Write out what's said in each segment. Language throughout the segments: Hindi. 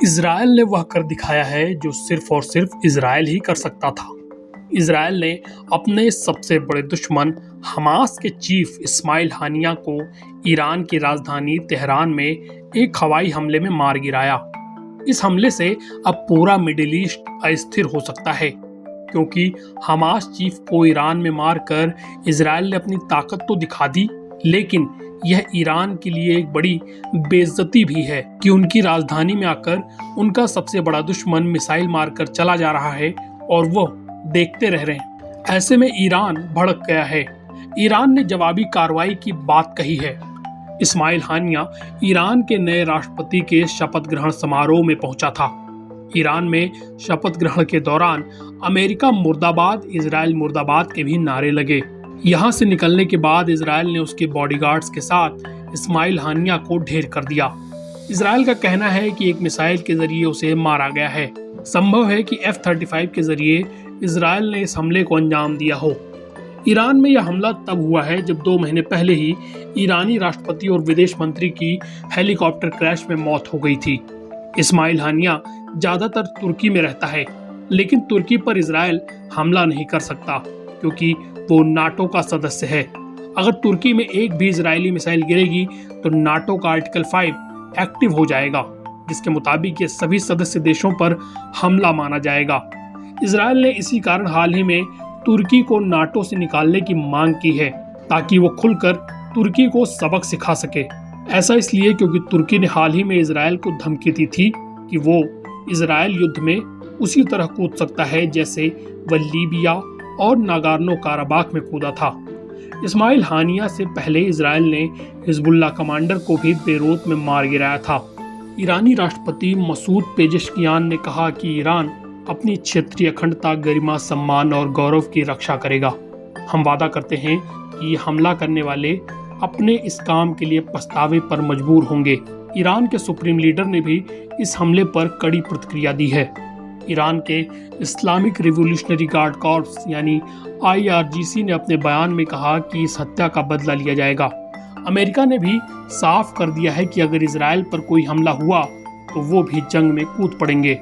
इजरायल ने वह कर दिखाया है जो सिर्फ और सिर्फ इजरायल ही कर सकता था। इजरायल ने अपने सबसे बड़े दुश्मन हमास के चीफ इस्माइल हानिया को ईरान की राजधानी तेहरान में एक हवाई हमले में मार गिराया। इस हमले से अब पूरा मिडिल ईस्ट अस्थिर हो सकता है, क्योंकि हमास चीफ को ईरान में मारकर इजरायल ने अपनी ताकत तो दिखा दी, लेकिन यह ईरान के लिए एक बड़ी बेइज्जती भी है कि उनकी राजधानी में आकर उनका सबसे बड़ा दुश्मन मिसाइल मारकर चला जा रहा है और वो देखते रह रहे हैं। ऐसे में ईरान भड़क गया है। ईरान ने जवाबी कार्रवाई की बात कही है। इस्माइल हानिया ईरान के नए राष्ट्रपति के शपथ ग्रहण समारोह में पहुंचा था। ईरान में शपथ ग्रहण के दौरान अमेरिका मुर्दाबाद, इजराइल मुर्दाबाद के भी नारे लगे। यहाँ से निकलने के बाद इजराइल ने उसके बॉडीगार्ड्स के साथ इस्माइल हानिया को ढेर कर दिया। इजराइल का कहना है कि एक मिसाइल के जरिए उसे मारा गया है। संभव है कि F-35 के जरिए इजराइल ने इस हमले को अंजाम दिया हो। ईरान में यह हमला तब हुआ है जब 2 महीने पहले ही ईरानी राष्ट्रपति और विदेश मंत्री की हेलीकॉप्टर क्रैश में मौत हो गई थी। इस्माइल हानिया ज्यादातर तुर्की में रहता है, लेकिन तुर्की पर इजराइल हमला नहीं कर सकता क्योंकि वो नाटो का सदस्य है। अगर तुर्की में एक भी इजरायली मिसाइल गिरेगी तो नाटो का आर्टिकल 5 एक्टिव हो जाएगा, जिसके मुताबिक ये सभी सदस्य देशों पर हमला माना जाएगा। इजरायल ने इसी कारण हाल ही में तुर्की को नाटो से निकालने की मांग की है, ताकि वो खुलकर तुर्की को सबक सिखा सके। ऐसा इसलिए क्योंकि तुर्की ने हाल ही में इजरायल को धमकी दी थी कि वो इजरायल युद्ध में उसी तरह कूद सकता है जैसे वह लीबिया और नागोर्नो काराबाख में कूदा था। इस्माइल हानिया से पहले इजरायल ने हिजबुल्लाह कमांडर को भी बेरूत में मार गिराया था। ईरानी राष्ट्रपति मसूद पेजेश्कियान ने कहा कि ईरान अपनी क्षेत्रीय अखंडता, गरिमा, सम्मान और गौरव की रक्षा करेगा। हम वादा करते हैं कि ये हमला करने वाले अपने इस काम के लिए पछतावे पर मजबूर होंगे। ईरान के सुप्रीम लीडर ने भी इस हमले पर कड़ी प्रतिक्रिया दी है। ईरान के इस्लामिक रिवोल्यूशनरी गार्ड कॉर्प्स यानी IRGC ने अपने बयान में कहा कि इस हत्या का बदला लिया जाएगा। अमेरिका ने भी साफ कर दिया है कि अगर इजरायल पर कोई हमला हुआ तो वो भी जंग में कूद पड़ेंगे।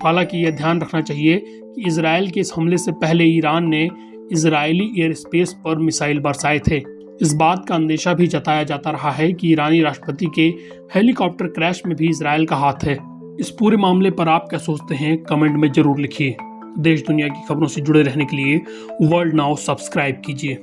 हालांकि यह ध्यान रखना चाहिए कि इजरायल के इस हमले से पहले ईरान ने इजरायली एयर स्पेस पर मिसाइल बरसाए थे। इस बात का अंदेशा भी जताया जाता रहा है कि ईरानी राष्ट्रपति के हेलीकॉप्टर क्रैश में भी इजरायल का हाथ है। इस पूरे मामले पर आप क्या सोचते हैं, कमेंट में जरूर लिखिए। देश दुनिया की खबरों से जुड़े रहने के लिए वर्ल्ड नाउ सब्सक्राइब कीजिए।